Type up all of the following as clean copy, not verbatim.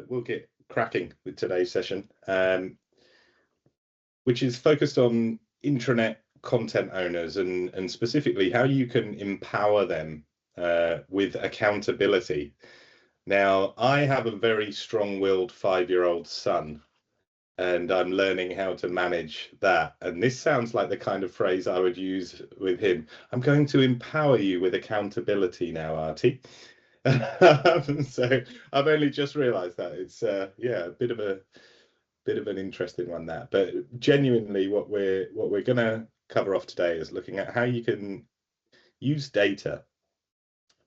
we'll get cracking with today's session, which is focused on intranet content owners and specifically how you can empower them with accountability. Now, I have a very strong-willed 5-year-old son, and I'm learning how to manage that. And this sounds like the kind of phrase I would use with him. I'm going to empower you with accountability now, Artie. So I've only just realized that. It's yeah, a bit of an interesting one, that. But genuinely, what we're going to cover off today is looking at how you can use data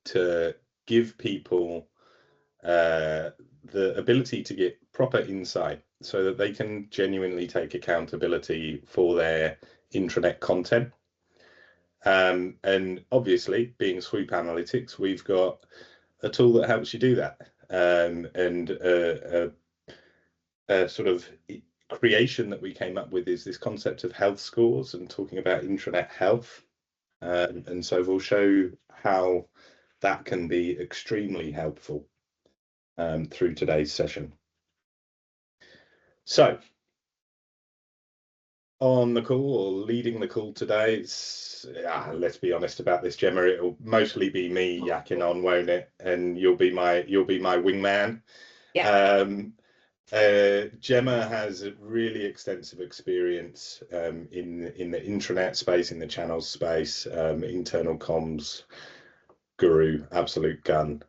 to give people the ability to get proper insight so that they can genuinely take accountability for their intranet content. And obviously, being SWOOP Analytics, we've got a tool that helps you do that. And a sort of creation that we came up with is this concept of health scores and talking about intranet health. And so we'll show how that can be extremely helpful through today's session. So on the call, or leading the call today, it's let's be honest about this, Gemma, it'll mostly be me yakking on, won't it? And you'll be my wingman. Yeah. Gemma has a really extensive experience in the intranet space, in the channels space, internal comms guru, absolute gun.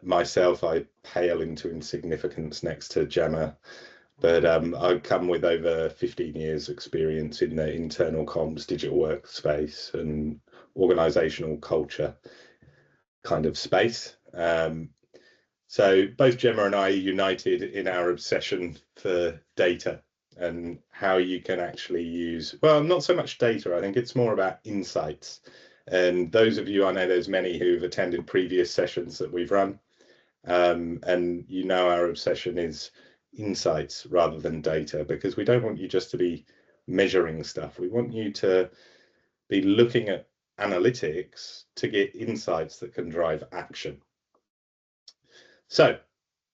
Myself, I pale into insignificance next to Gemma, but I come with over 15 years experience in the internal comms, digital workspace and organizational culture kind of space. So both Gemma and I are united in our obsession for data and how you can actually use, well, not so much data, I think it's more about insights. And those of you, I know there's many who've attended previous sessions that we've run, and you know our obsession is insights rather than data, because we don't want you just to be measuring stuff. We want you to be looking at analytics to get insights that can drive action. So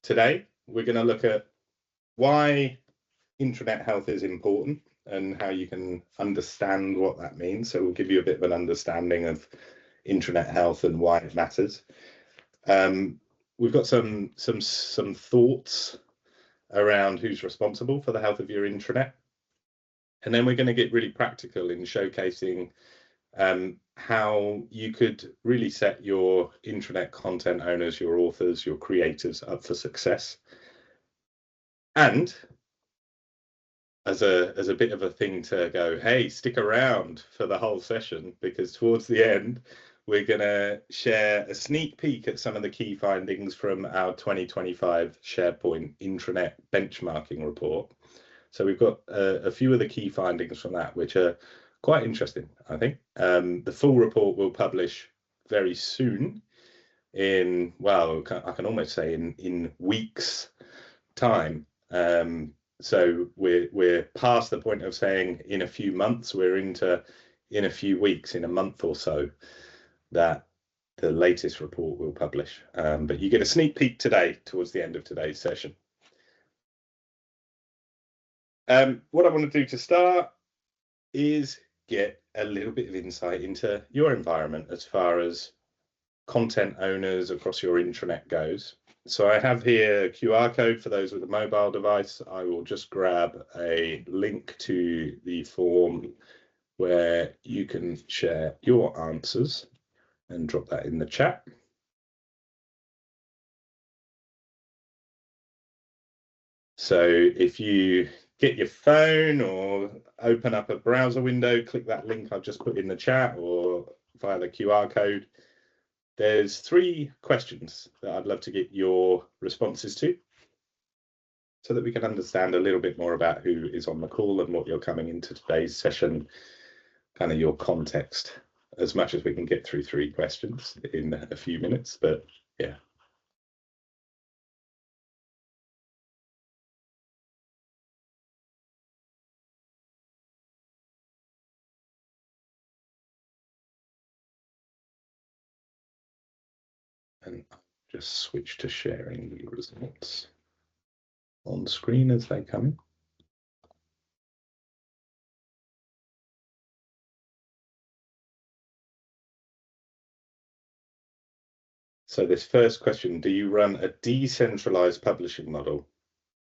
today we're going to look at why intranet health is important and how you can understand what that means. So we'll give you a bit of an understanding of intranet health and why it matters. We've got some thoughts around who's responsible for the health of your intranet. And then we're going to get really practical in showcasing how you could really set your intranet content owners, your authors, your creators up for success. And as a bit of a thing to go, hey, stick around for the whole session, because towards the end, we're going to share a sneak peek at some of the key findings from our 2025 SharePoint intranet benchmarking report. So we've got a few of the key findings from that, which are quite interesting, I think. The full report will publish very soon in, well, I can almost say in weeks' time. So we're past the point of saying in a few months, we're into in a few weeks, in a month or so, that the latest report will publish. But you get a sneak peek today towards the end of today's session. What I want to do to start is get a little bit of insight into your environment as far as content owners across your intranet goes. So I have here a QR code for those with a mobile device. I will just grab a link to the form where you can share your answers and drop that in the chat. So if you get your phone or open up a browser window, click that link I've just put in the chat or via the QR code. There's 3 questions that I'd love to get your responses to so that we can understand a little bit more about who is on the call and what you're coming into today's session, kind of your context, as much as we can get through 3 questions in a few minutes, but yeah. And I'll just switch to sharing the results. on screen as they come in. So this first question, do you run a decentralized publishing model?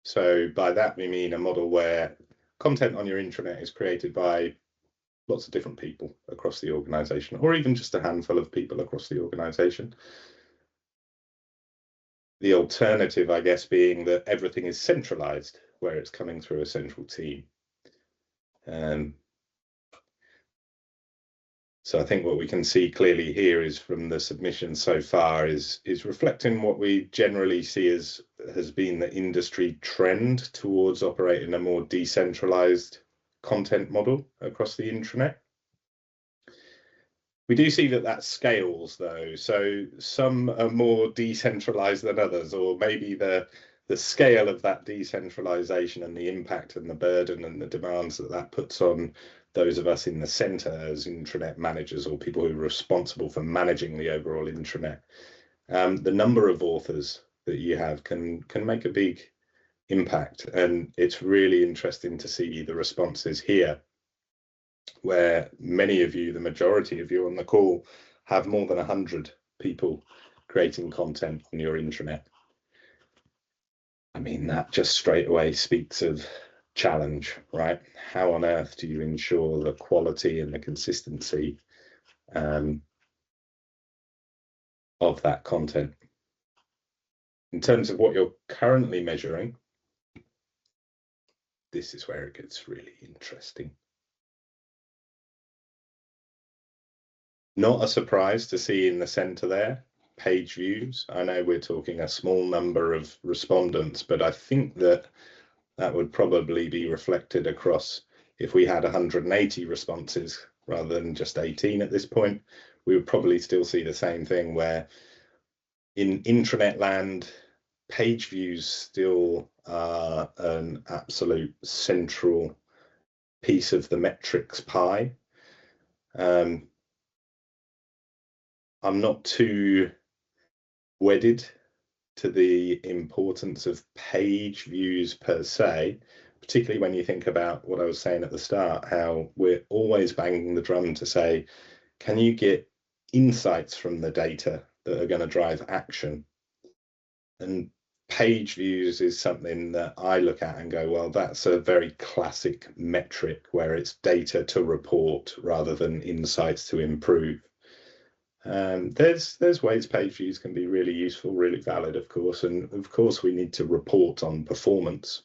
So by that we mean a model where content on your intranet is created by lots of different people across the organization, or even just a handful of people across the organization. The alternative, I guess, being that everything is centralized, where it's coming through a central team. So I think what we can see clearly here is from the submission so far is reflecting what we generally see as has been the industry trend towards operating a more decentralized content model across the intranet. We do see that scales though, so some are more decentralized than others, or maybe the scale of that decentralization and the impact and the burden and the demands that puts on those of us in the center as intranet managers or people who are responsible for managing the overall intranet. The number of authors that you have can make a big impact, and it's really interesting to see the responses here, where many of you, the majority of you on the call, have more than 100 people creating content on your intranet. I mean, that just straight away speaks of challenge, right? How on earth do you ensure the quality and the consistency of that content? In terms of what you're currently measuring, this is where it gets really interesting. Not a surprise to see in the center there, page views. I know we're talking a small number of respondents, but I think that would probably be reflected across, if we had 180 responses rather than just 18 at this point, we would probably still see the same thing, where in intranet land, page views still are an absolute central piece of the metrics pie. I'm not too wedded to the importance of page views per se, particularly when you think about what I was saying at the start, how we're always banging the drum to say, can you get insights from the data that are going to drive action? And page views is something that I look at and go, well, that's a very classic metric where it's data to report rather than insights to improve. There's ways page views can be really useful, really valid, of course, and of course we need to report on performance.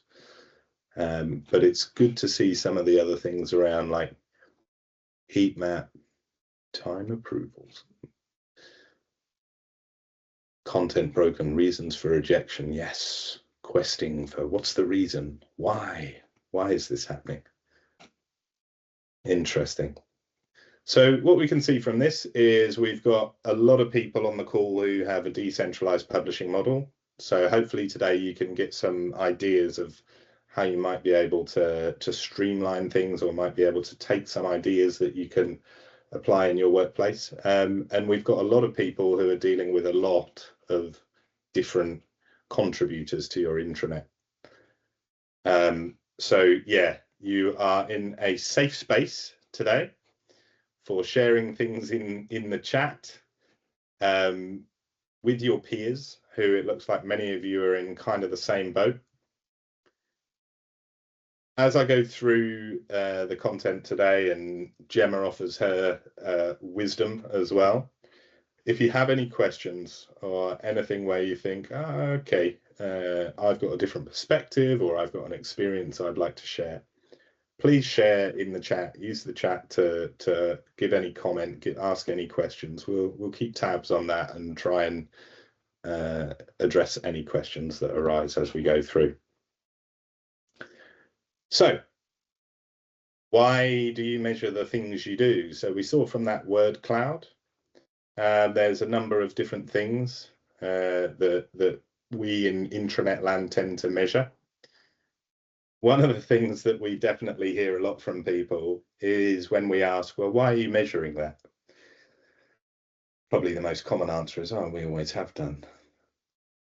But it's good to see some of the other things around, like heat map, time approvals, content broken, reasons for rejection. Yes, questing for what's the reason, why is this happening? Interesting. So what we can see from this is we've got a lot of people on the call who have a decentralized publishing model. So hopefully today you can get some ideas of how you might be able to streamline things, or might be able to take some ideas that you can apply in your workplace. And we've got a lot of people who are dealing with a lot of different contributors to your intranet. So yeah, you are in a safe space today for sharing things in the chat with your peers, who it looks like many of you are in kind of the same boat. As I go through the content today, and Gemma offers her wisdom as well, if you have any questions or anything where you think, okay, I've got a different perspective, or I've got an experience I'd like to share, please share in the chat. Use the chat to give any comment, ask any questions. We'll keep tabs on that and try and address any questions that arise as we go through. So, why do you measure the things you do? So we saw from that word cloud, there's a number of different things that we in intranet land tend to measure. One of the things that we definitely hear a lot from people is when we ask, well, why are you measuring that? Probably the most common answer is, oh, we always have done.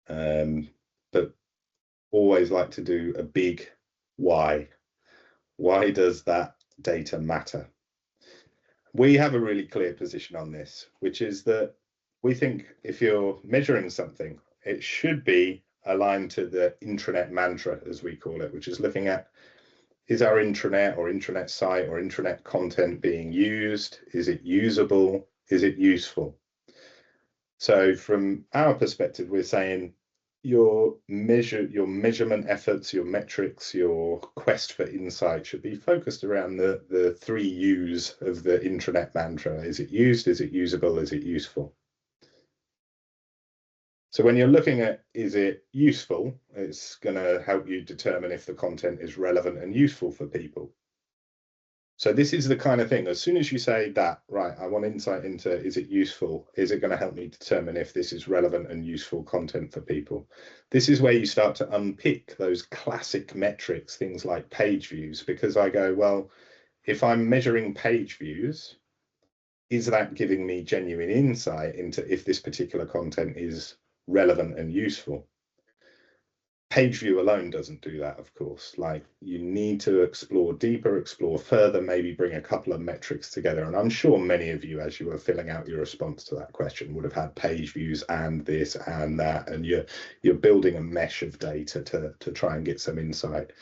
But always like to do a big why. Why does that data matter? We have a really clear position on this, which is that we think if you're measuring something, it should be aligned to the intranet mantra, as we call it, which is looking at, is our intranet or intranet site or intranet content being used? Is it usable? Is it useful? So from our perspective, we're saying your measurement efforts, your metrics, your quest for insight should be focused around the three U's of the intranet mantra. Is it used? Is it usable? Is it useful? So when you're looking at, is it useful? It's going to help you determine if the content is relevant and useful for people. So this is the kind of thing, as soon as you say that, right, I want insight into, is it useful? Is it going to help me determine if this is relevant and useful content for people? This is where you start to unpick those classic metrics, things like page views, because I go, well, if I'm measuring page views, is that giving me genuine insight into if this particular content is relevant and useful? Page view alone doesn't do that, of course. Like, you need to explore deeper, explore further, maybe bring a couple of metrics together. And I'm sure many of you, as you were filling out your response to that question, would have had page views and this and that, and you're building a mesh of data to try and get some insight.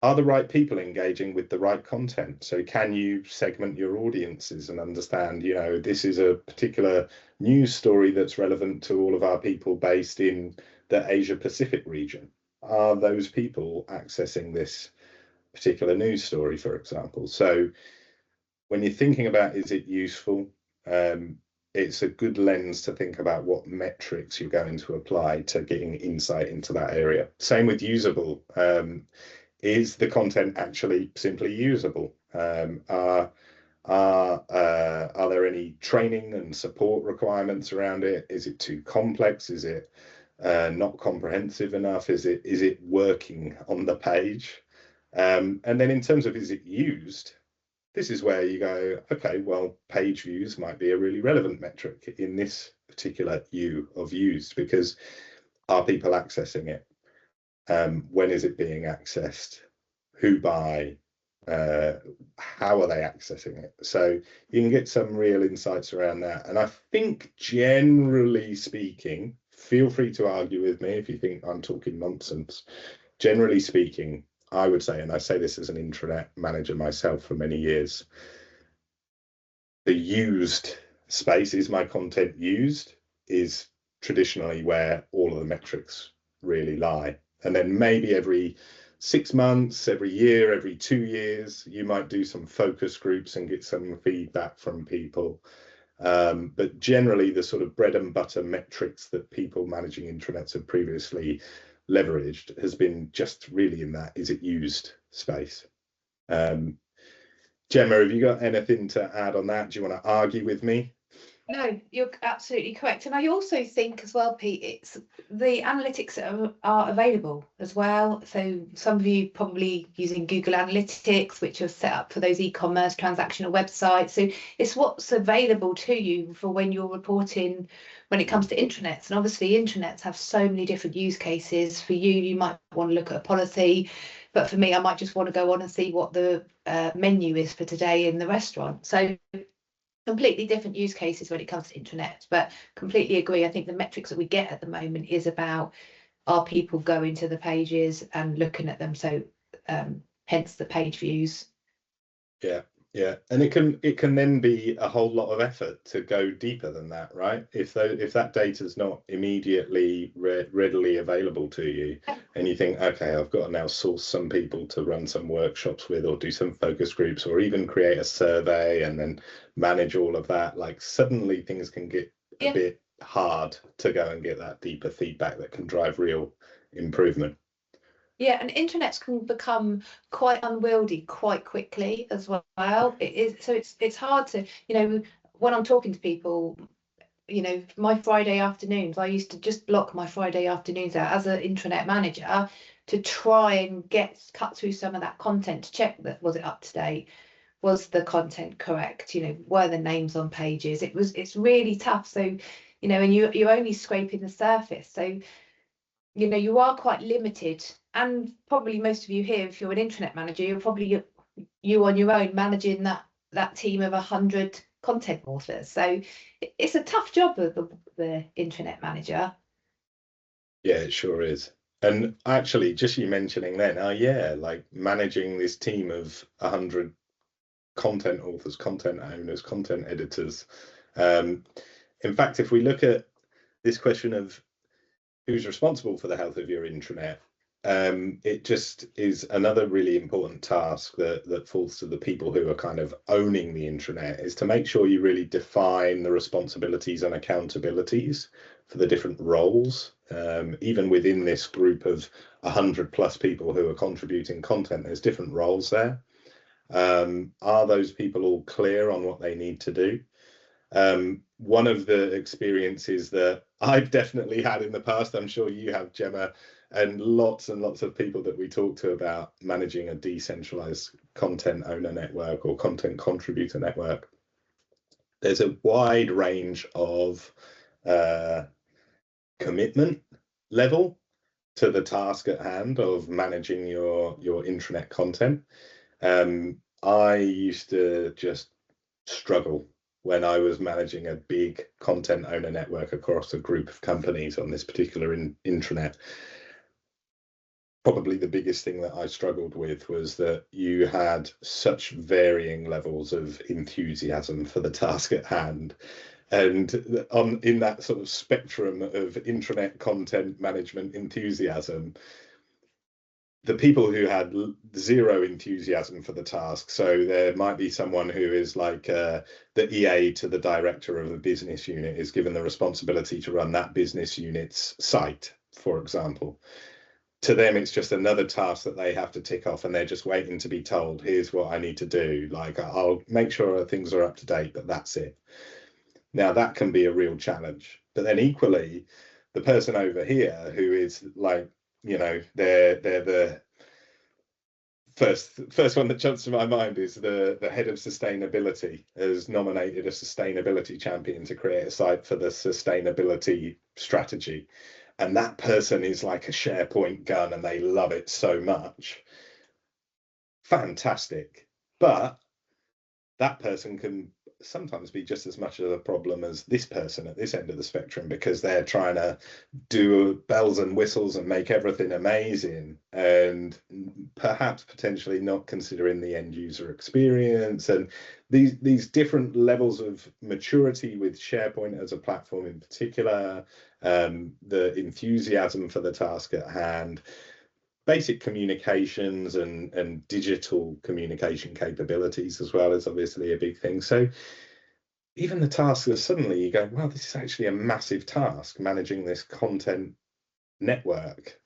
Are the right people engaging with the right content? So can you segment your audiences and understand, you know, this is a particular news story that's relevant to all of our people based in the Asia Pacific region? Are those people accessing this particular news story, for example? So when you're thinking about, is it useful? It's a good lens to think about what metrics you're going to apply to getting insight into that area. Same with usable. Is the content actually simply usable? Are there any training and support requirements around it? Is it too complex? Is it not comprehensive enough? Is it working on the page? And then in terms of, is it used? This is where you go, okay, well, page views might be a really relevant metric in this particular U of used, because are people accessing it? When is it being accessed? Who by? How are they accessing it? So you can get some real insights around that. And I think, generally speaking, feel free to argue with me if you think I'm talking nonsense. Generally speaking, I would say, and I say this as an intranet manager myself for many years, the used space, is my content used, is traditionally where all of the metrics really lie. And then maybe every 6 months, every year, every 2 years, you might do some focus groups and get some feedback from people. But generally, the sort of bread and butter metrics that people managing intranets have previously leveraged has been just really in that, is it used space. Gemma, have you got anything to add on that? Do you want to argue with me? No, you're absolutely correct. And I also think as well, Pete, it's the analytics that are available as well. So some of you probably using Google Analytics, which are set up for those e-commerce transactional websites. So it's what's available to you for when you're reporting when it comes to intranets. And obviously intranets have so many different use cases. For you, you might want to look at a policy. But for me, I might just want to go on and see what the menu is for today in the restaurant. So completely different use cases when it comes to intranets, but completely agree. I think the metrics that we get at the moment is about, are people going to the pages and looking at them? So hence the page views. Yeah, and it can then be a whole lot of effort to go deeper than that, right? If that data is not immediately readily available to you, and you think, okay, I've got to now source some people to run some workshops with, or do some focus groups, or even create a survey and then manage all of that, like suddenly things can get a bit hard to go and get that deeper feedback that can drive real improvement. Yeah, and intranets can become quite unwieldy quite quickly as well. It is, so it's hard to, you know, when I'm talking to people, you know, my Friday afternoons, I used to just block my Friday afternoons out as an intranet manager to try and cut through some of that content to check that, was it up to date? Was the content correct? You know, were the names on pages? It's really tough. So, you know, and you're only scraping the surface. So you know, you are quite limited, and probably most of you here, if you're an intranet manager, you're probably you on your own managing that team of 100 content authors. So it's a tough job of the intranet manager. Yeah, it sure is. And actually, just you mentioning then, yeah, like managing this team of 100 content authors, content owners, content editors. In fact, if we look at this question of who's responsible for the health of your intranet, it just is another really important task that falls to the people who are kind of owning the intranet, is to make sure you really define the responsibilities and accountabilities for the different roles. Even within this group of 100 plus people who are contributing content, there's different roles there. Are those people all clear on what they need to do? One of the experiences that I've definitely had in the past, I'm sure you have, Gemma, and lots of people that we talk to about managing a decentralized content owner network or content contributor network. There's a wide range of commitment level to the task at hand of managing your intranet content. I used to just struggle when I was managing a big content owner network across a group of companies on this particular intranet. Probably the biggest thing that I struggled with was that you had such varying levels of enthusiasm for the task at hand. And in that sort of spectrum of intranet content management enthusiasm, the people who had zero enthusiasm for the task, so there might be someone who is like the EA to the director of a business unit, is given the responsibility to run that business unit's site, for example. To them, it's just another task that they have to tick off, and they're just waiting to be told, here's what I need to do. Like, I'll make sure things are up to date, but that's it. Now, that can be a real challenge. But then equally, the person over here who is like, you know, they're the first one that jumps to my mind is the head of sustainability has nominated a sustainability champion to create a site for the sustainability strategy. And that person is like a SharePoint gun and they love it so much. Fantastic. But that person can sometimes be just as much of a problem as this person at this end of the spectrum, because they're trying to do bells and whistles and make everything amazing, and perhaps potentially not considering the end user experience and these different levels of maturity with SharePoint as a platform in particular, the enthusiasm for the task at hand, basic communications and digital communication capabilities as well is obviously a big thing. So even the tasks that suddenly you go, well, this is actually a massive task, managing this content network.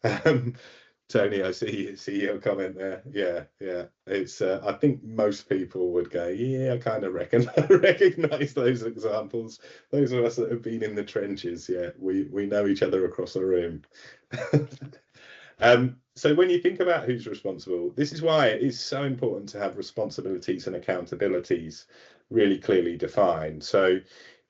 Tony, I see your comment there. Yeah. It's I think most people would go, yeah, I kind of recognize those examples. Those of us that have been in the trenches, yeah, we know each other across the room. So when you think about who's responsible, this is why it is so important to have responsibilities and accountabilities really clearly defined. So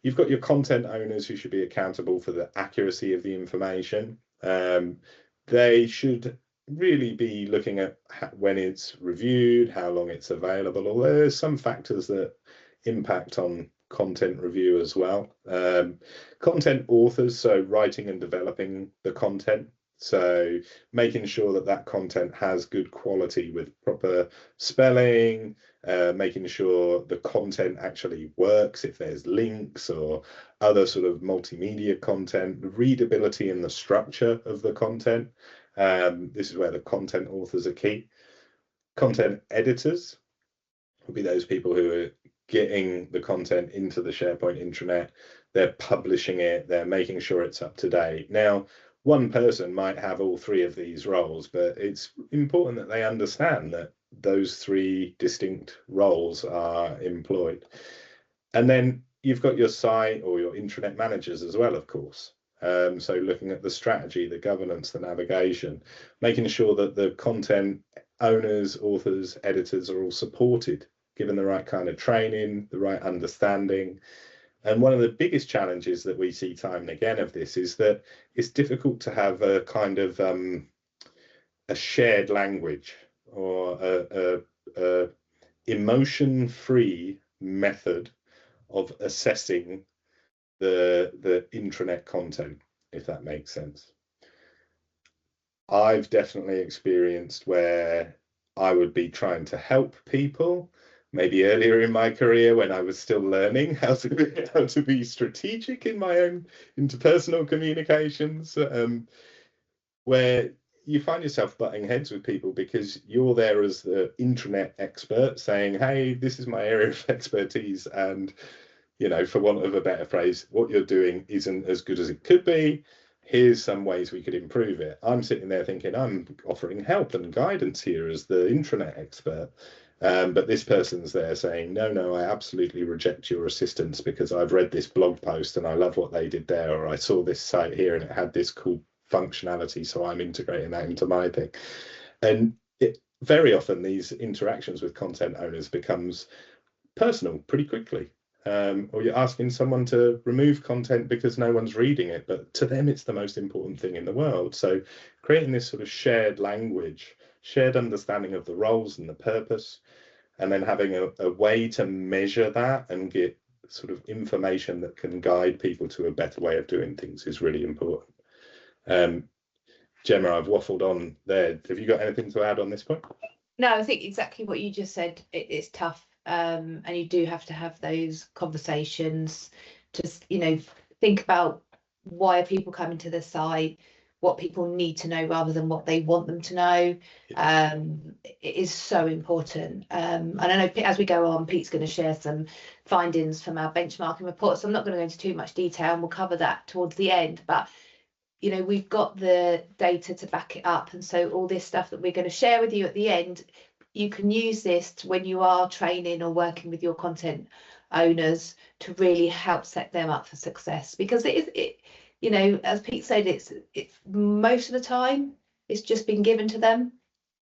you've got your content owners who should be accountable for the accuracy of the information. They should really be looking at when it's reviewed, how long it's available, although there's some factors that impact on content review as well. Content authors, so writing and developing the content. So making sure that content has good quality with proper spelling, making sure the content actually works if there's links or other sort of multimedia content, the readability and the structure of the content. This is where the content authors are key. Content editors will be those people who are getting the content into the SharePoint intranet, they're publishing it, they're making sure it's up to date. Now, one person might have all three of these roles, but it's important that they understand that those three distinct roles are employed. And then you've got your site or your intranet managers as well, of course. So looking at the strategy, the governance, the navigation, making sure that the content owners, authors, editors are all supported, given the right kind of training, the right understanding, And one of the biggest challenges that we see time and again of this is that it's difficult to have a kind of a shared language or a emotion-free method of assessing the intranet content, if that makes sense. I've definitely experienced where I would be trying to help people, maybe earlier in my career when I was still learning how to be strategic in my own interpersonal communications, where you find yourself butting heads with people because you're there as the intranet expert saying, hey, this is my area of expertise, and you know, for want of a better phrase, what you're doing isn't as good as it could be. Here's some ways we could improve it. I'm sitting there thinking I'm offering help and guidance here as the intranet expert. But this person's there saying, no, I absolutely reject your assistance because I've read this blog post and I love what they did there, or I saw this site here and it had this cool functionality, so I'm integrating that into my thing. And very often these interactions with content owners becomes personal pretty quickly. Or you're asking someone to remove content because no one's reading it, but to them it's the most important thing in the world. So creating this sort of shared language, shared understanding of the roles and the purpose, and then having a way to measure that and get sort of information that can guide people to a better way of doing things is really important. Gemma, I've waffled on there. Have you got anything to add on this point? No, I think exactly what you just said. It's tough, and you do have to have those conversations. Just, you know, think about why are people coming to the site, what people need to know rather than what they want them to know. It is so important. And I know as we go on, Pete's going to share some findings from our benchmarking report, so I'm not going to go into too much detail, and we'll cover that towards the end. But you know, we've got the data to back it up, and so all this stuff that we're going to share with you at the end, you can use this when you are training or working with your content owners to really help set them up for success. Because it you know, as Pete said, it's most of the time it's just been given to them.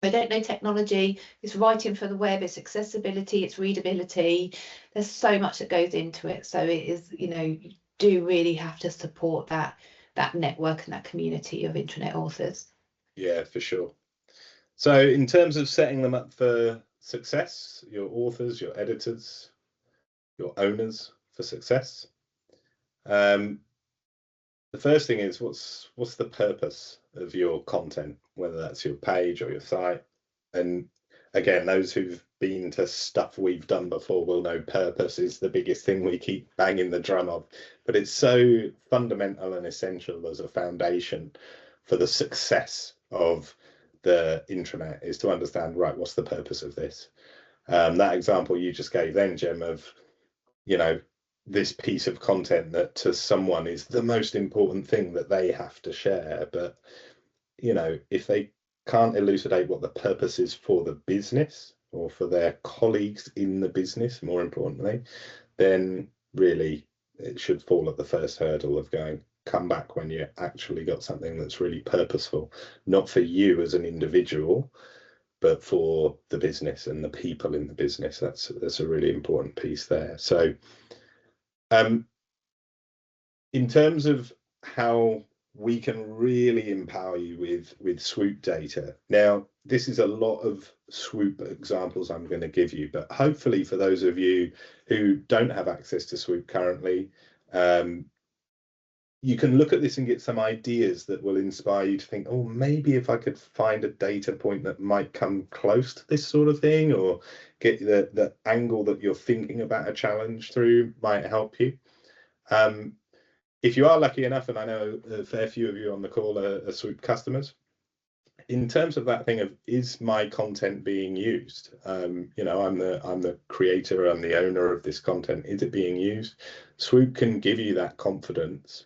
They don't know technology. It's writing for the web, it's accessibility, it's readability. There's so much that goes into it. So it is, you know, you do really have to support that network and that community of intranet authors. Yeah, for sure. So in terms of setting them up for success, your authors, your editors, your owners for success, the first thing is what's the purpose of your content, whether that's your page or your site. And again, those who've been to stuff we've done before will know purpose is the biggest thing we keep banging the drum of, but it's so fundamental and essential as a foundation for the success of the intranet, is to understand, right, what's the purpose of this. That example you just gave then, Jem, of, you know, this piece of content that to someone is the most important thing that they have to share, but you know, if they can't elucidate what the purpose is for the business or for their colleagues in the business, more importantly, then really it should fall at the first hurdle of going, come back when you actually got something that's really purposeful, not for you as an individual, but for the business and the people in the business. That's a really important piece there. So in terms of how we can really empower you with SWOOP data. Now, this is a lot of SWOOP examples I'm going to give you, but hopefully for those of you who don't have access to SWOOP currently, you can look at this and get some ideas that will inspire you to think, oh, maybe if I could find a data point that might come close to this sort of thing, or get the angle that you're thinking about a challenge through might help you. If you are lucky enough, and I know a fair few of you on the call are SWOOP customers, in terms of that thing of, is my content being used? You know, I'm the creator, I'm the owner of this content. Is it being used? SWOOP can give you that confidence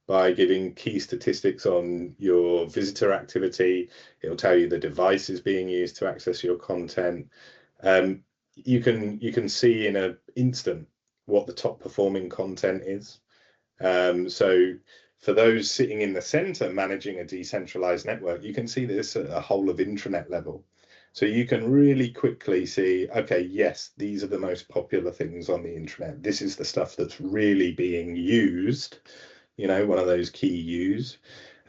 by giving key statistics on your visitor activity. It'll tell you the device is being used to access your content. You can see in an instant what the top performing content is. So for those sitting in the center managing a decentralized network, you can see this at a whole of intranet level. So you can really quickly see, okay, yes, these are the most popular things on the internet. This is the stuff that's really being used, you know, one of those key use.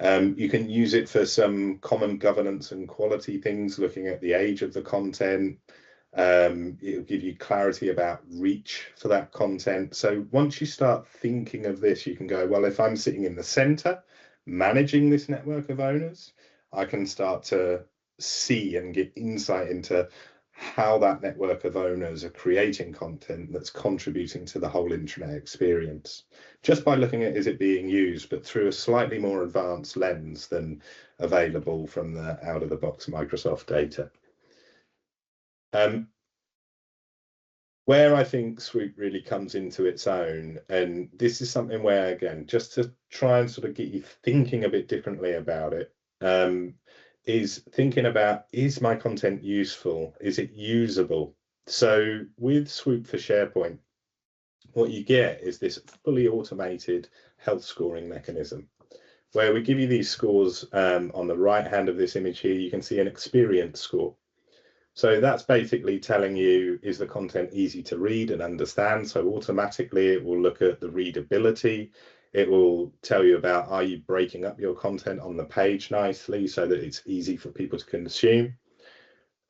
You can use it for some common governance and quality things, looking at the age of the content. It'll give you clarity about reach for that content. So once you start thinking of this, you can go, well, if I'm sitting in the center, managing this network of owners, I can start to see and get insight into how that network of owners are creating content that's contributing to the whole internet experience, just by looking at is it being used, but through a slightly more advanced lens than available from the out-of-the-box Microsoft data. Where I think SWOOP really comes into its own, and this is something where, again, just to try and sort of get you thinking a bit differently about it, is thinking about, is my content useful? Is it usable? So with SWOOP for SharePoint, what you get is this fully automated health scoring mechanism, where we give you these scores. On the right hand of this image here, you can see an experience score. So that's basically telling you, is the content easy to read and understand? So automatically it will look at the readability. It will tell you about, are you breaking up your content on the page nicely so that it's easy for people to consume?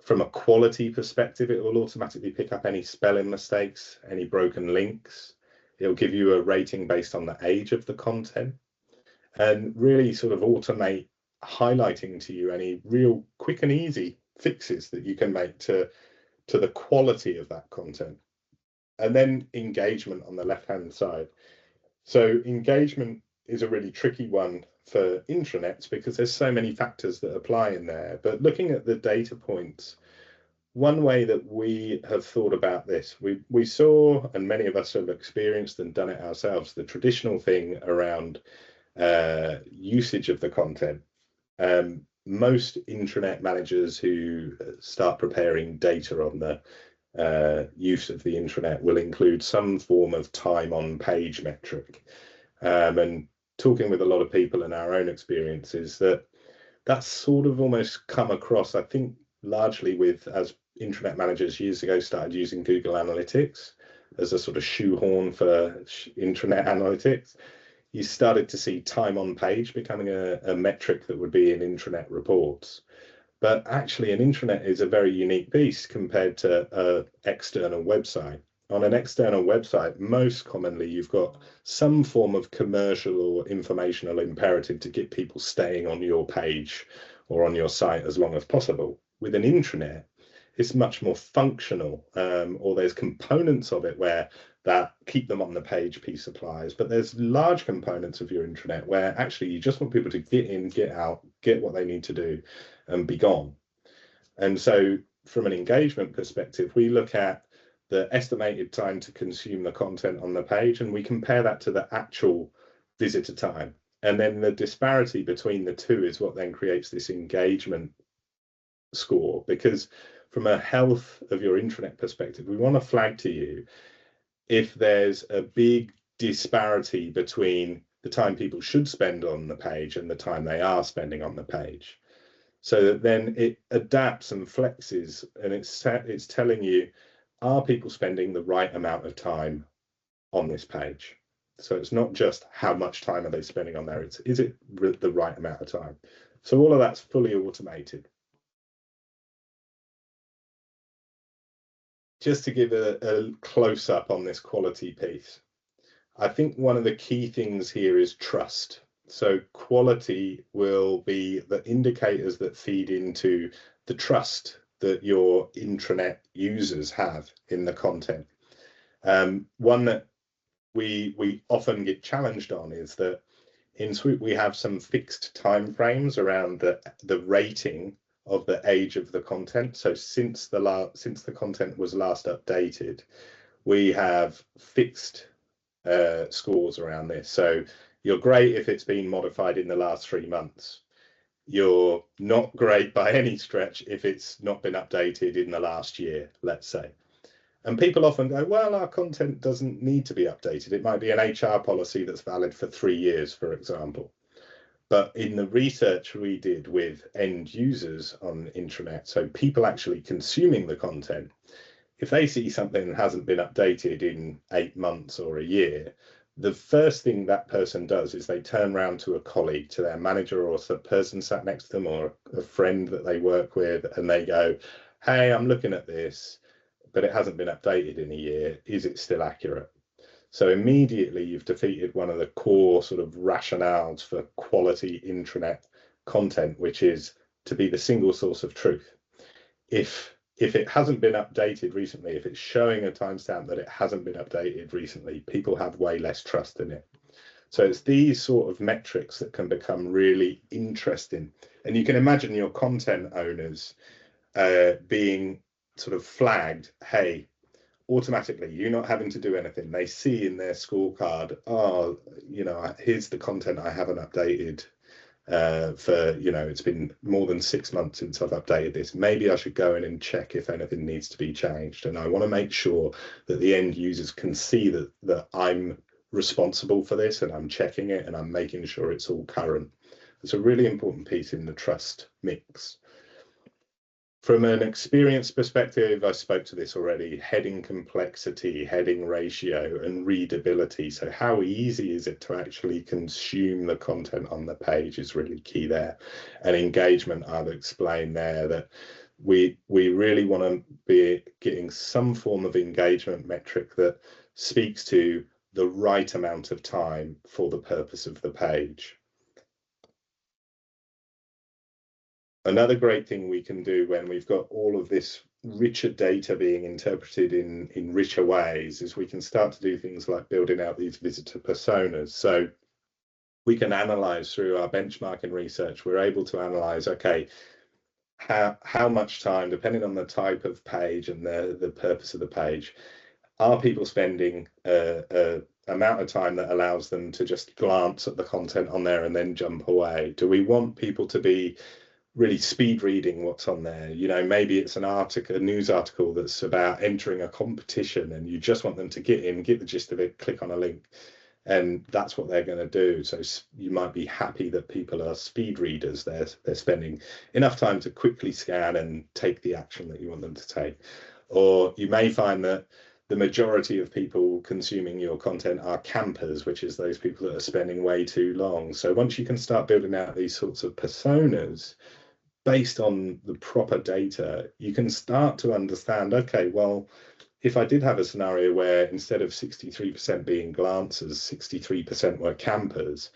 From a quality perspective, it will automatically pick up any spelling mistakes, any broken links. It'll give you a rating based on the age of the content, and really sort of automate highlighting to you any real quick and easy fixes that you can make to the quality of that content. And then engagement on the left-hand side. So engagement is a really tricky one for intranets because there's so many factors that apply in there. But looking at the data points, one way that we have thought about this, we saw, and many of us have experienced and done it ourselves, the traditional thing around usage of the content. Most intranet managers who start preparing data on the use of the intranet will include some form of time on page metric. And talking with a lot of people in our own experiences, that's sort of almost come across, I think, largely with, as intranet managers years ago started using Google Analytics as a sort of shoehorn for intranet analytics, you started to see time on page becoming a metric that would be in intranet reports. But actually an intranet is a very unique beast compared to an external website. On an external website, most commonly you've got some form of commercial or informational imperative to get people staying on your page or on your site as long as possible. With an intranet, it's much more functional, or there's components of it where that keep them on the page piece applies, but there's large components of your intranet where actually you just want people to get in, get out, get what they need to do and be gone. And so from an engagement perspective, we look at the estimated time to consume the content on the page and we compare that to the actual visitor time. And then the disparity between the two is what then creates this engagement score, because from a health of your intranet perspective, we want to flag to you if there's a big disparity between the time people should spend on the page and the time they are spending on the page, so that then it adapts and flexes, and it's telling you, are people spending the right amount of time on this page? So it's not just how much time are they spending on there, it's is it the right amount of time? So all of that's fully automated. Just to give a close-up on this quality piece, I think one of the key things here is trust. So quality will be the indicators that feed into the trust that your intranet users have in the content. One that we often get challenged on is that in SWOOP we have some fixed timeframes around the rating of the age of the content. So since the content was last updated, we have fixed scores around this. So you're great if it's been modified in the last 3 months. You're not great by any stretch if it's not been updated in the last year, let's say. And people often go, well, our content doesn't need to be updated. It might be an HR policy that's valid for 3 years, for example. But in the research we did with end users on intranet, so people actually consuming the content, if they see something that hasn't been updated in 8 months or a year, the first thing that person does is they turn around to a colleague, to their manager or the person sat next to them or a friend that they work with, and they go, hey, I'm looking at this, but it hasn't been updated in a year. Is it still accurate? So immediately you've defeated one of the core sort of rationales for quality intranet content, which is to be the single source of truth. If it hasn't been updated recently, if it's showing a timestamp that it hasn't been updated recently, people have way less trust in it. So it's these sort of metrics that can become really interesting. And you can imagine your content owners being sort of flagged, hey, automatically, you're not having to do anything. They see in their scorecard, oh, you know, here's the content I haven't updated for, you know, it's been more than 6 months since I've updated this. Maybe I should go in and check if anything needs to be changed. And I want to make sure that the end users can see that I'm responsible for this and I'm checking it and I'm making sure it's all current. It's a really important piece in the trust mix. From an experience perspective, I spoke to this already, heading complexity, heading ratio, and readability. So how easy is it to actually consume the content on the page is really key there. And engagement, I've explained there that we really want to be getting some form of engagement metric that speaks to the right amount of time for the purpose of the page. Another great thing we can do when we've got all of this richer data being interpreted in richer ways is we can start to do things like building out these visitor personas. So we can analyze through our benchmarking research, we're able to analyze, okay, how much time, depending on the type of page and the purpose of the page, are people spending a amount of time that allows them to just glance at the content on there and then jump away? Do we want people to be really speed reading what's on there? You know, maybe it's an article, a news article that's about entering a competition and you just want them to get in, get the gist of it, click on a link, and that's what they're going to do. So you might be happy that people are speed readers. They're spending enough time to quickly scan and take the action that you want them to take. Or you may find that the majority of people consuming your content are campers, which is those people that are spending way too long. So once you can start building out these sorts of personas based on the proper data, you can start to understand, okay, well, if I did have a scenario where instead of 63% being glancers, 63% were campers,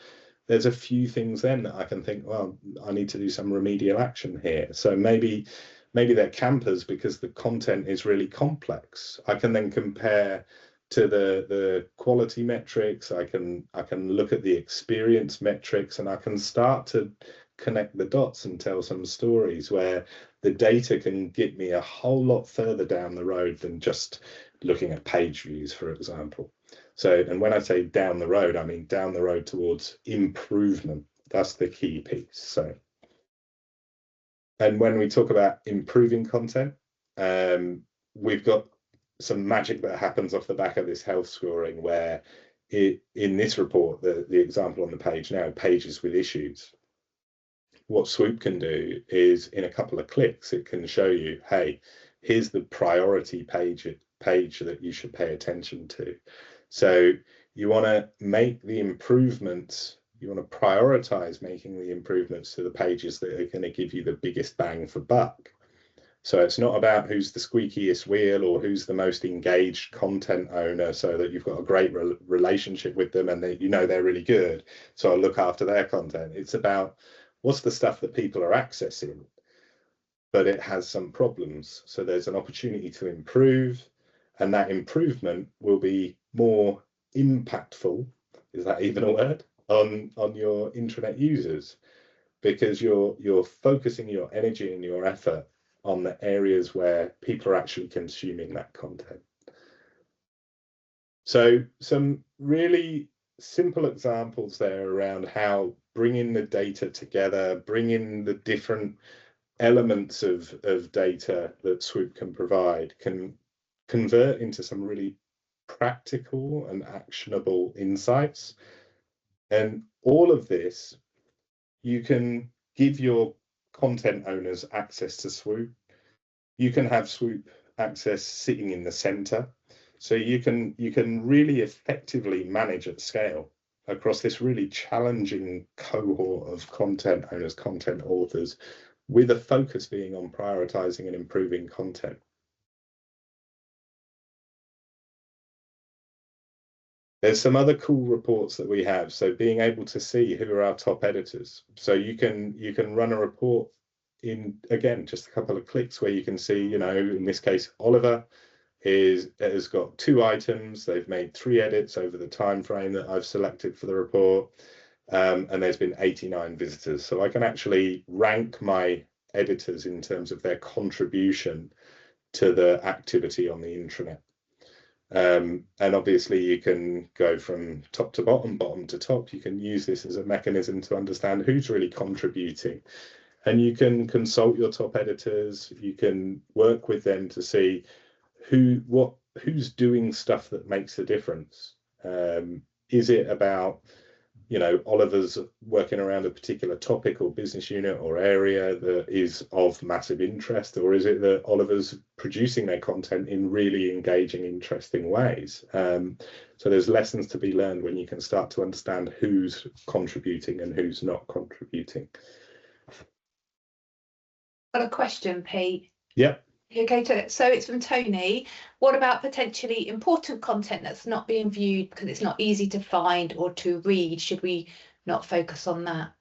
there's a few things then that I can think, well, I need to do some remedial action here. So maybe they're campers because the content is really complex. I can then compare to the quality metrics. I can look at the experience metrics, and I can start to connect the dots and tell some stories where the data can get me a whole lot further down the road than just looking at page views, for example. So, and when I say down the road, I mean down the road towards improvement. That's the key piece. So, and when we talk about improving content, we've got some magic that happens off the back of this health scoring, where in this report, the example on the page now, pages with issues, what SWOOP can do is in a couple of clicks, it can show you, hey, here's the priority page that you should pay attention to. So you want to make the improvements, you want to prioritize making the improvements to the pages that are going to give you the biggest bang for buck. So it's not about who's the squeakiest wheel or who's the most engaged content owner, so that you've got a great relationship with them and you know they're really good, so I'll look after their content. It's about what's the stuff that people are accessing, but it has some problems. So there's an opportunity to improve, and that improvement will be more impactful, is that even a word, on your intranet users, because you're focusing your energy and your effort on the areas where people are actually consuming that content. So some really simple examples there around how bringing the data together, bringing the different elements of data that SWOOP can provide, can convert into some really practical and actionable insights. And all of this you can give your content owners access to Swoop. You can have Swoop access sitting in the center. So you can really effectively manage at scale across this really challenging cohort of content owners, content authors, with a focus being on prioritizing and improving content. There's some other cool reports that we have. So being able to see who are our top editors. So you can run a report in, again, just a couple of clicks, where you can see, you know, in this case, Oliver has got 2 items. They've made 3 edits over the time frame that I've selected for the report. And there's been 89 visitors. So I can actually rank my editors in terms of their contribution to the activity on the intranet. And obviously you can go from top to bottom, bottom to top. You can use this as a mechanism to understand who's really contributing. And you can consult your top editors. You can work with them to see who's doing stuff that makes a difference. Is it about, you know, Oliver's working around a particular topic or business unit or area that is of massive interest, or is it that Oliver's producing their content in really engaging, interesting ways? So there's lessons to be learned when you can start to understand who's contributing and who's not contributing. Got a question, Pete. Yep. Okay, so it's from Tony. What about potentially important content that's not being viewed because it's not easy to find or to read? Should we not focus on that?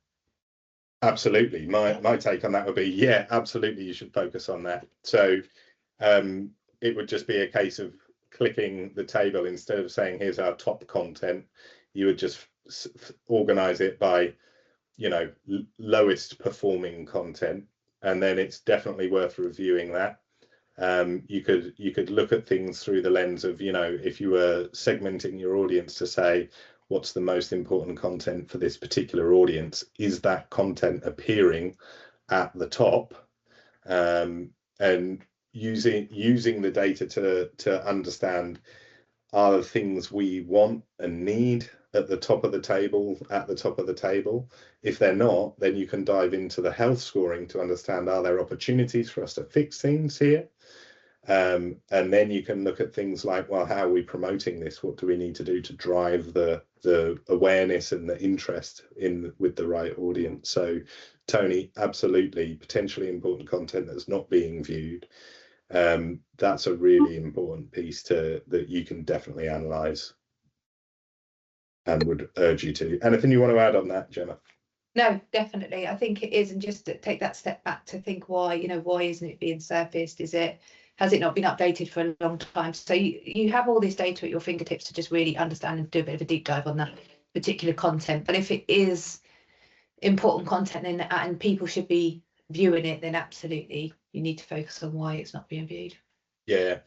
Absolutely. My take on that would be, yeah, absolutely, you should focus on that. So it would just be a case of clicking the table. Instead of saying, here's our top content, you would just organize it by, you know, lowest performing content, and then it's definitely worth reviewing that. You could look at things through the lens of, you know, if you were segmenting your audience to say, what's the most important content for this particular audience? Is that content appearing at the top? And using the data to understand, are the things we want and need at the top of the table, If they're not, then you can dive into the health scoring to understand, are there opportunities for us to fix things here? And then you can look at things like, well, how are we promoting this? What do we need to do to drive the awareness and the interest with the right audience? So Tony, absolutely, potentially important content that's not being viewed. That's a really important piece that you can definitely analyze, and would urge you to. Anything you want to add on that, Gemma? No, definitely. I think it is, and just to take that step back to think why isn't it being surfaced? Has it not been updated for a long time? So you have all this data at your fingertips to just really understand and do a bit of a deep dive on that particular content. But if it is important content and people should be viewing it, then absolutely you need to focus on why it's not being viewed. Yeah,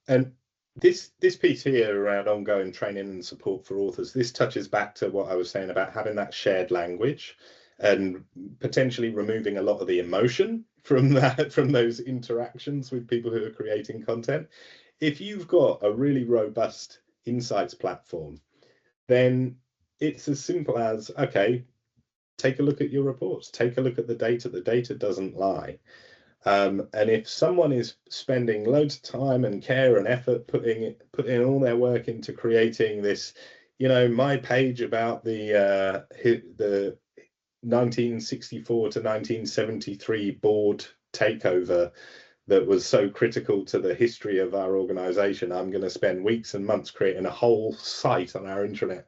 and this piece here around ongoing training and support for authors, this touches back to what I was saying about having that shared language and potentially removing a lot of the emotion from those interactions with people who are creating content. If you've got a really robust insights platform, then it's as simple as, okay, take a look at your reports, take a look at the data doesn't lie. And if someone is spending loads of time and care and effort putting all their work into creating this, you know, my page about the 1964 to 1973 board takeover that was so critical to the history of our organization, I'm going to spend weeks and months creating a whole site on our intranet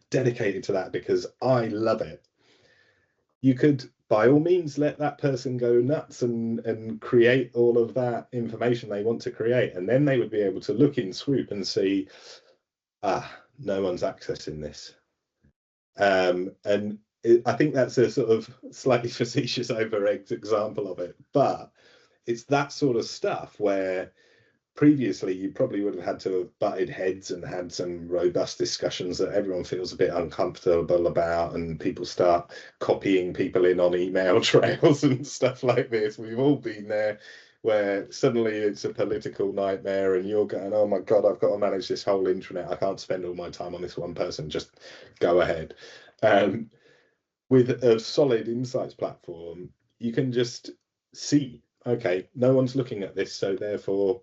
dedicated to that because I love it. You could, by all means, let that person go nuts and create all of that information they want to create, and then they would be able to look in Swoop and see, no one's accessing this. And I think that's a sort of slightly facetious over-egged example of it, but it's that sort of stuff where previously you probably would have had to have butted heads and had some robust discussions that everyone feels a bit uncomfortable about, and people start copying people in on email trails and stuff like this. We've all been there, where suddenly it's a political nightmare and you're going, oh my God, I've got to manage this whole intranet. I can't spend all my time on this one person. Just go ahead. with a solid insights platform, you can just see, okay, no one's looking at this, so therefore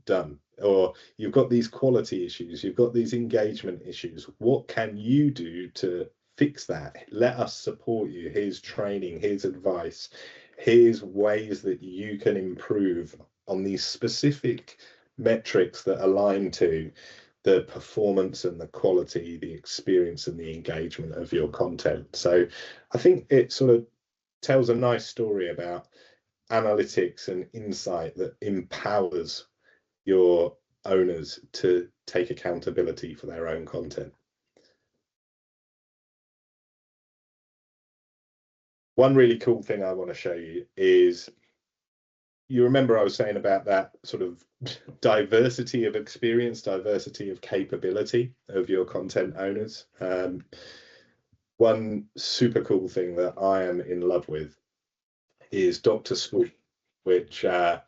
done. Or you've got these quality issues, you've got these engagement issues. What can you do to fix that? Let us support you. Here's training, here's advice, here's ways that you can improve on these specific metrics that align to the performance and the quality, the experience and the engagement of your content. So I think it sort of tells a nice story about analytics and insight that empowers your owners to take accountability for their own content. One really cool thing I want to show you is, you remember I was saying about that sort of diversity of experience, diversity of capability of your content owners. One super cool thing that I am in love with is Dr. SWOOP, which I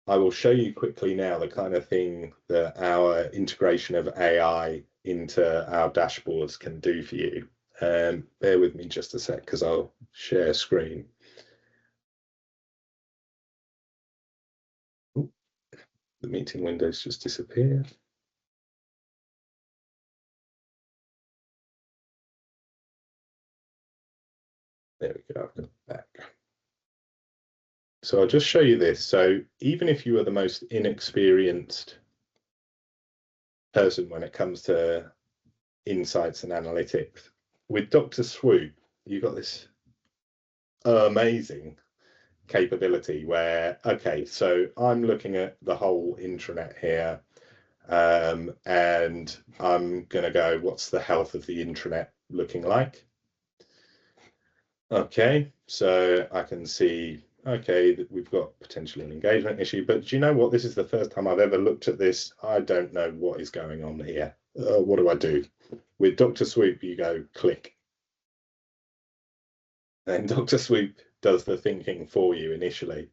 will show you quickly now, the kind of thing that our integration of AI into our dashboards can do for you. Bear with me just a sec, because I'll share screen. Ooh, the meeting window's just disappeared. There we go, I've got it back. So I'll just show you this. So even if you are the most inexperienced person when it comes to insights and analytics, with Dr. SWOOP, you've got this amazing capability where, okay, so I'm looking at the whole intranet here, and I'm going to go, what's the health of the intranet looking like? Okay, so I can see, okay, that we've got potentially an engagement issue, but do you know what? This is the first time I've ever looked at this. I don't know what is going on here. What do I do? With Dr. SWOOP, you go click. And Dr. SWOOP does the thinking for you initially.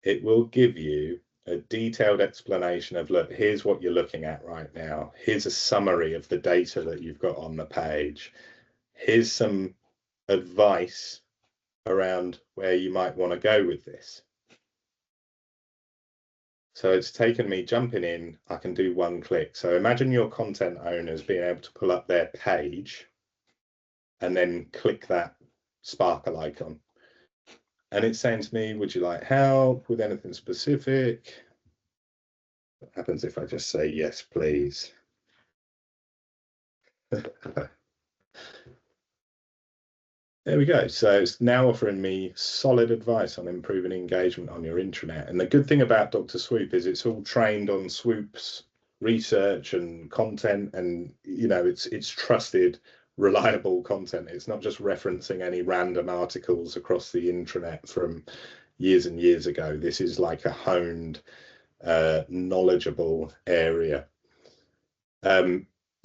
It will give you a detailed explanation of, look, here's what you're looking at right now. Here's a summary of the data that you've got on the page. Here's some advice around where you might want to go with this. So it's taken me jumping in, I can do one click. So imagine your content owners being able to pull up their page and then click that sparkle icon. And it's saying to me, would you like help with anything specific? What happens if I just say yes, please? There we go. So it's now offering me solid advice on improving engagement on your intranet. And the good thing about Dr. SWOOP is it's all trained on SWOOP's research and content, and you know, it's trusted, reliable content. It's not just referencing any random articles across the intranet from years and years ago. This is like a honed, knowledgeable area.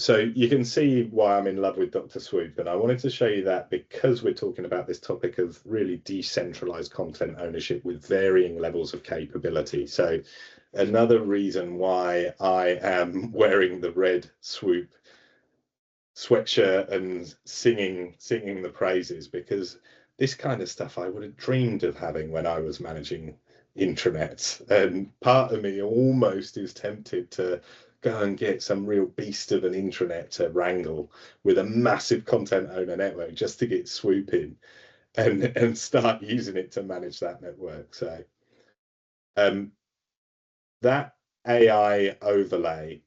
So you can see why I'm in love with Dr. SWOOP, and I wanted to show you that because we're talking about this topic of really decentralized content ownership with varying levels of capability. So another reason why I am wearing the red SWOOP sweatshirt and singing the praises, because this kind of stuff I would have dreamed of having when I was managing intranets, and part of me almost is tempted to go and get some real beast of an intranet to wrangle with a massive content owner network just to get SWOOP in and start using it to manage that network. So that AI overlay,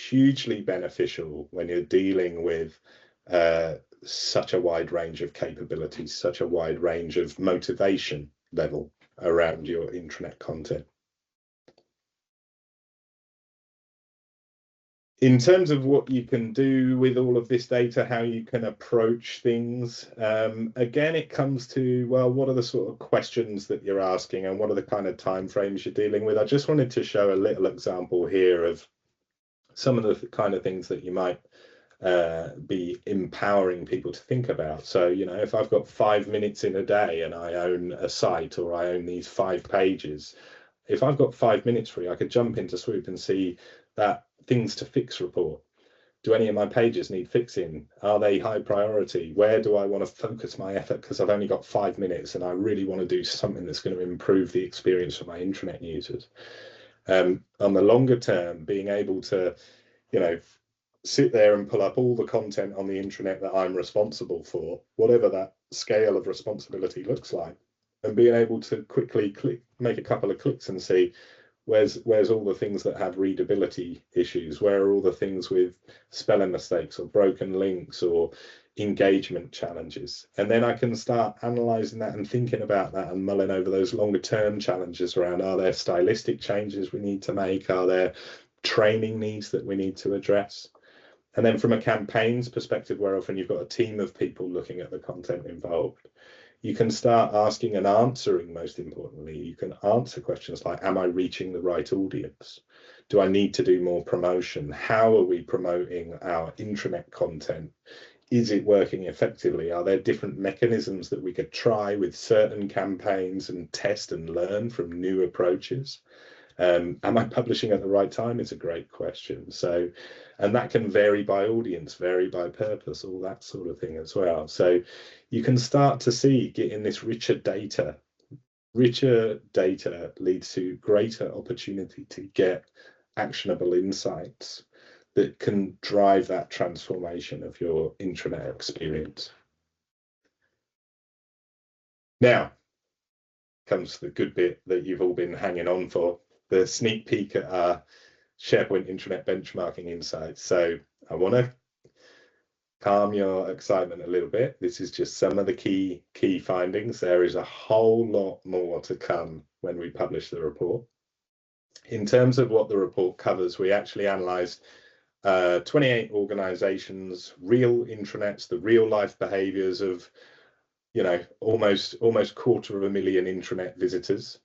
hugely beneficial when you're dealing with such a wide range of capabilities, such a wide range of motivation level around your intranet content. In terms of what you can do with all of this data, how you can approach things, again, it comes to, well, what are the sort of questions that you're asking and what are the kind of timeframes you're dealing with? I just wanted to show a little example here of some of the kind of things that you might be empowering people to think about. So, you know, if I've got 5 minutes in a day and I own a site, or I own these 5 pages, if I've got 5 minutes free, I could jump into SWOOP and see that things to fix report. Do any of my pages need fixing? Are they high priority? Where do I want to focus my effort? Because I've only got 5 minutes and I really want to do something that's going to improve the experience for my intranet users. On the longer term, being able to, you know, sit there and pull up all the content on the intranet that I'm responsible for, whatever that scale of responsibility looks like, and being able to quickly make a couple of clicks and see where's all the things that have readability issues, where are all the things with spelling mistakes or broken links or engagement challenges, and then I can start analysing that and thinking about that and mulling over those longer term challenges around, are there stylistic changes we need to make, are there training needs that we need to address? And then from a campaigns perspective, where often you've got a team of people looking at the content involved, you can start asking and answering, most importantly, you can answer questions like, am I reaching the right audience? Do I need to do more promotion? How are we promoting our intranet content? Is it working effectively? Are there different mechanisms that we could try with certain campaigns and test and learn from new approaches? Am I publishing at the right time? It's a great question. So, and that can vary by audience, vary by purpose, all that sort of thing as well. So you can start to see getting this richer data. Richer data leads to greater opportunity to get actionable insights that can drive that transformation of your intranet experience. Now comes the good bit that you've all been hanging on for, the sneak peek at our SharePoint intranet benchmarking insights. So I want to calm your excitement a little bit. This is just some of the key findings. There is a whole lot more to come when we publish the report. In terms of what the report covers, we actually analysed 28 organisations, real intranets, the real life behaviours of, you know, almost 250,000 intranet visitors,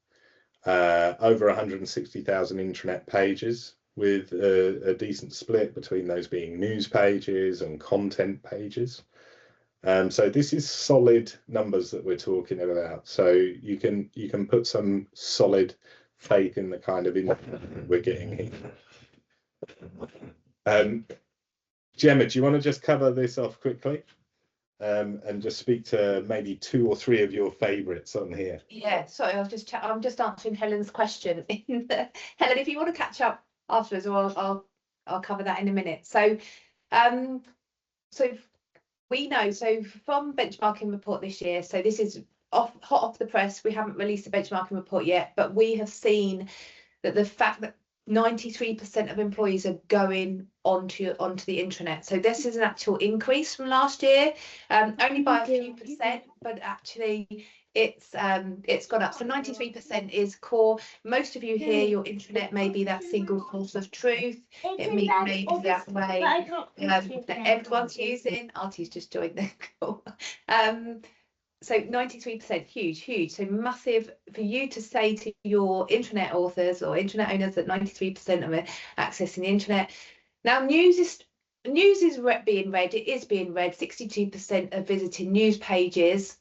over 160,000 intranet pages, with a decent split between those being news pages and content pages. So this is solid numbers that we're talking about. So you can put some solid faith in the kind of input we're getting here. Gemma, do you want to just cover this off quickly? And just speak to maybe 2 or 3 of your favourites on here. Yeah, sorry, I'm just answering Helen's question. Helen, if you want to catch up afterwards, or I'll cover that in a minute. So, so we know, so from benchmarking report this year, so this is hot off the press. We haven't released the benchmarking report yet, but we have seen that the fact that 93% of employees are going onto the intranet. So this is an actual increase from last year, only by a few percent, but actually it's gone up. So 93% is core. Most of you here, your intranet may be that single source of truth. It may be that way that everyone's using. Artie's just joined the call. So 93%, huge. So massive for you to say to your intranet authors or intranet owners that 93% of it accessing the internet. Now news is being read. It is being read. 62% are visiting news pages,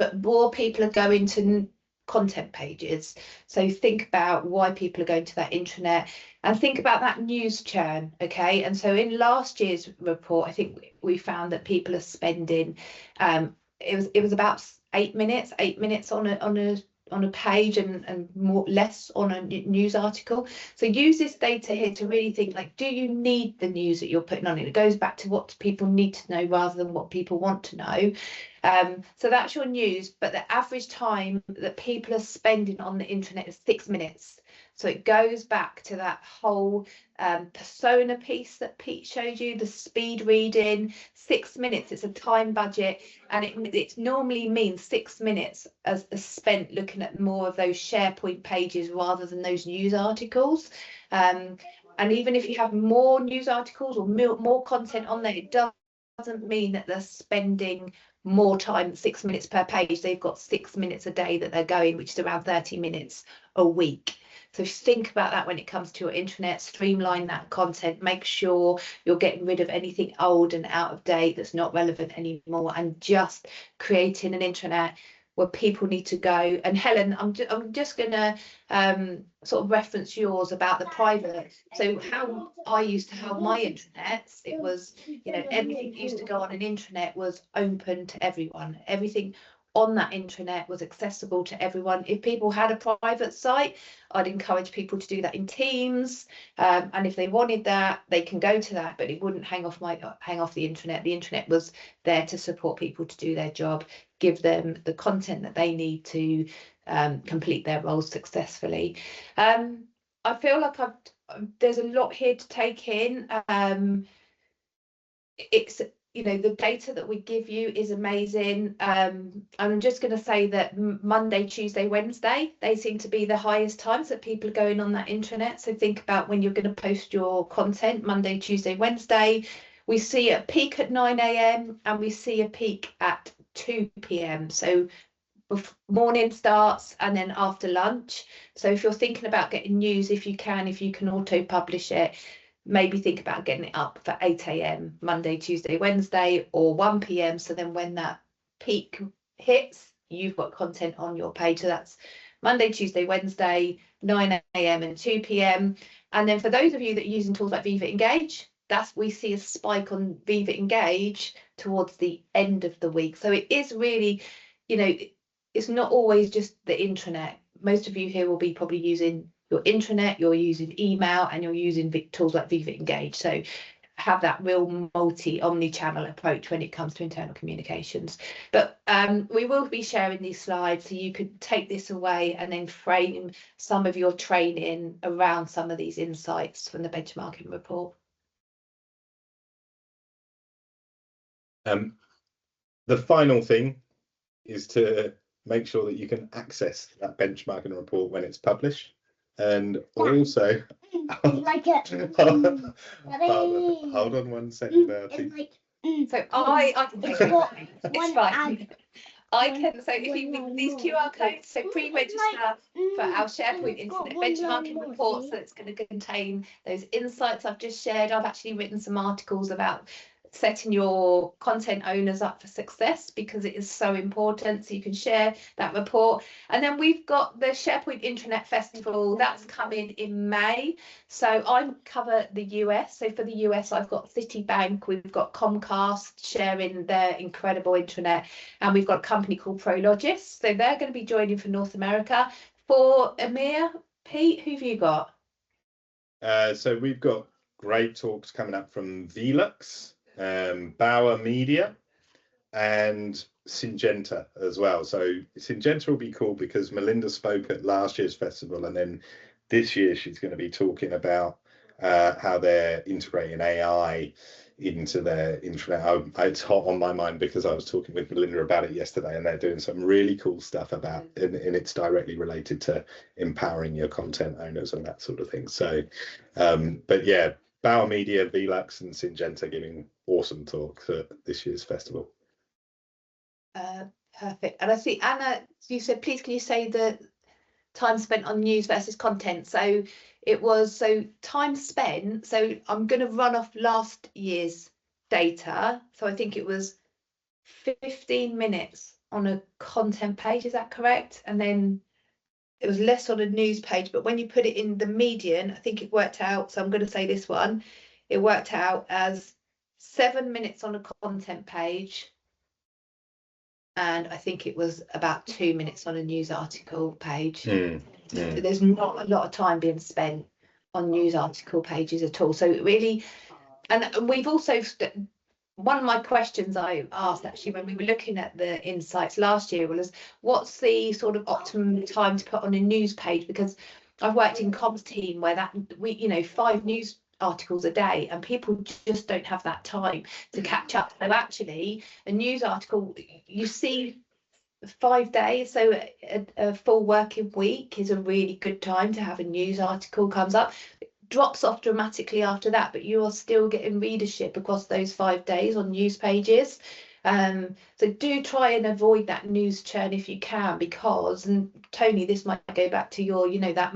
but more people are going to content pages. So think about why people are going to that intranet and think about that news churn. Okay, and so in last year's report, I think we found that people are spending it was about 8 minutes on a page and less on a news article. So use this data here to really think, like, do you need the news that you're putting on it? It goes back to what people need to know rather than what people want to know. So that's your news, but the average time that people are spending on the internet is 6 minutes. So it goes back to that whole persona piece that Pete showed you, the speed reading. 6 minutes, it's a time budget, and it normally means 6 minutes as spent looking at more of those SharePoint pages rather than those news articles. And even if you have more news articles or more content on there, it doesn't mean that they're spending more time, 6 minutes per page. They've got 6 minutes a day that they're going, which is around 30 minutes a week. So think about that when it comes to your intranet. Streamline that content, make sure you're getting rid of anything old and out of date that's not relevant anymore, and just creating an intranet where people need to go. And Helen, I'm just going to sort of reference yours about the private. So how I used to have my intranets, it was, you know, everything that used to go on an intranet was open to everyone. Everything on that intranet was accessible to everyone. If people had a private site, I'd encourage people to do that in Teams, and if they wanted that, they can go to that, but it wouldn't hang off the intranet. The intranet was there to support people to do their job, give them the content that they need to complete their roles successfully. I feel like there's a lot here to take in. It's, you know, the data that we give you is amazing. I'm just going to say that Monday, Tuesday, Wednesday, they seem to be the highest times that people are going on that intranet. So think about when you're going to post your content, Monday, Tuesday, Wednesday. We see a peak at 9 a.m. and we see a peak at 2 p.m. So morning starts and then after lunch. So if you're thinking about getting news, if you can auto publish it, maybe think about getting it up for 8 a.m. Monday, Tuesday, Wednesday, or 1 p.m. So then when that peak hits, you've got content on your page. So that's Monday, Tuesday, Wednesday, 9 a.m. and 2 p.m. And then for those of you that are using tools like Viva Engage, we see a spike on Viva Engage towards the end of the week. So it is really, you know, it's not always just the intranet. Most of you here will be probably using your intranet, you're using email, and you're using tools like Viva Engage. So have that real omni-channel approach when it comes to internal communications. But we will be sharing these slides so you could take this away and then frame some of your training around some of these insights from the benchmarking report. The final thing is to make sure that you can access that benchmarking report when it's published. And also, hold on 1 second, Bertie. So I can take it. It's fine. I can, so if you these QR codes, so pre-register for our SharePoint Internet Benchmarking report, so it's going to contain those insights I've just shared. I've actually written some articles about setting your content owners up for success because it is so important, so you can share that report. And then we've got the SharePoint Intranet Festival that's coming in May. So I cover the US. So for the US, I've got Citibank, we've got Comcast sharing their incredible intranet, and we've got a company called Prologis. So they're going to be joining for North America. For EMEA, Pete, who have you got? So we've got great talks coming up from Velux, Bauer Media, and Syngenta as well. So Syngenta will be cool because Melinda spoke at last year's festival, and then this year she's going to be talking about how they're integrating AI into their intranet. It's hot on my mind because I was talking with Melinda about it yesterday, and they're doing some really cool stuff about and it's directly related to empowering your content owners and that sort of thing. So but yeah, Bauer Media, Velux and Syngenta giving awesome talks at this year's festival. Perfect. And I see Anna, you said, please can you say the time spent on news versus content? So it was, so time spent, so I'm going to run off last year's data. So I think it was 15 minutes on a content page, is that correct? And then it was less on a news page, but when you put it in the median, I think it worked out, so I'm going to say this one, it worked out as 7 minutes on a content page, and I think it was about 2 minutes on a news article page. There's not a lot of time being spent on news article pages at all. So really, and we've also, one of my questions I asked actually when we were looking at the insights last year was, what's the sort of optimum time to put on a news page? Because I've worked in comms team where that you know, 5 news articles a day, and people just don't have that time to catch up. So actually, a news article, you see 5 days, so a full working week is a really good time to have a news article comes up. It drops off dramatically after that, but you are still getting readership across those 5 days on news pages. So do try and avoid that news churn if you can, because, and Tony, this might go back to your, you know, that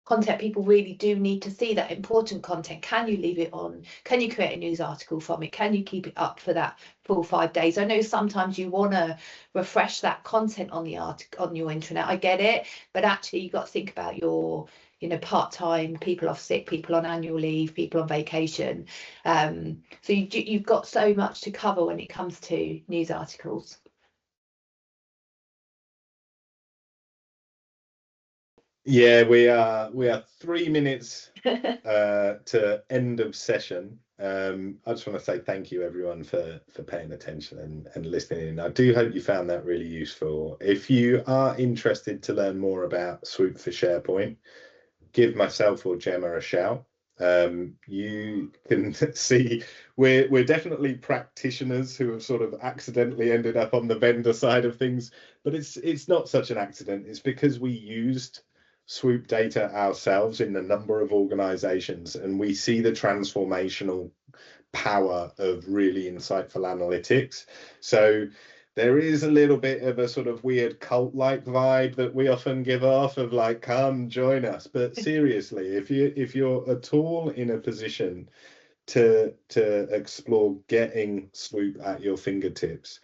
content people really do need to see, that important content. Can you leave it on? Can you create a news article from it? Can you keep it up for that full 5 days? I know sometimes you want to refresh that content on the on your intranet. I get it, but actually you've got to think about your, you know, part-time, people off sick, people on annual leave, people on vacation. So you've got so much to cover when it comes to news articles. Yeah, we are 3 minutes to end of session. I just want to say thank you everyone for paying attention and listening. I do hope you found that really useful. If you are interested to learn more about Swoop for SharePoint, give myself or Gemma a shout. You can see we're definitely practitioners who have sort of accidentally ended up on the vendor side of things, but it's not such an accident. It's because we used Swoop data ourselves in a number of organizations, and we see the transformational power of really insightful analytics. So there is a little bit of a sort of weird cult-like vibe that we often give off of like, come join us. But seriously, if you're at all in a position to explore getting Swoop at your fingertips,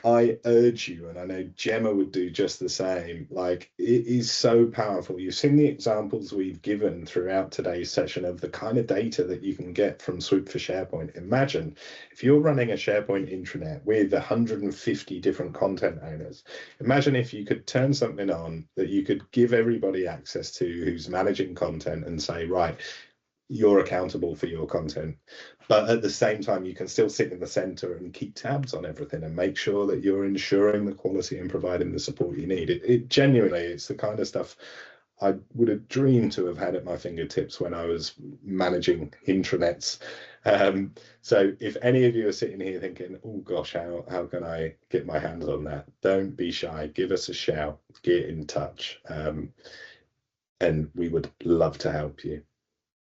I urge you, and I know Gemma would do just the same, like it is so powerful. You've seen the examples we've given throughout today's session of the kind of data that you can get from Swoop for SharePoint. Imagine if you're running a SharePoint intranet with 150 different content owners. Imagine if you could turn something on that you could give everybody access to who's managing content and say, right, you're accountable for your content, but at the same time you can still sit in the center and keep tabs on everything and make sure that you're ensuring the quality and providing the support you need. It genuinely, it's the kind of stuff I would have dreamed to have had at my fingertips when I was managing intranets. So if any of you are sitting here thinking, oh gosh, how can I get my hands on that, don't be shy, give us a shout, get in touch, and we would love to help you.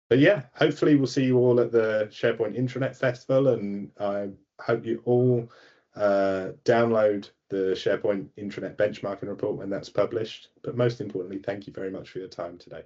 But yeah, hopefully we'll see you all at the SharePoint Intranet Festival, and I hope you all download the SharePoint Intranet Benchmarking Report when that's published. But most importantly, thank you very much for your time today.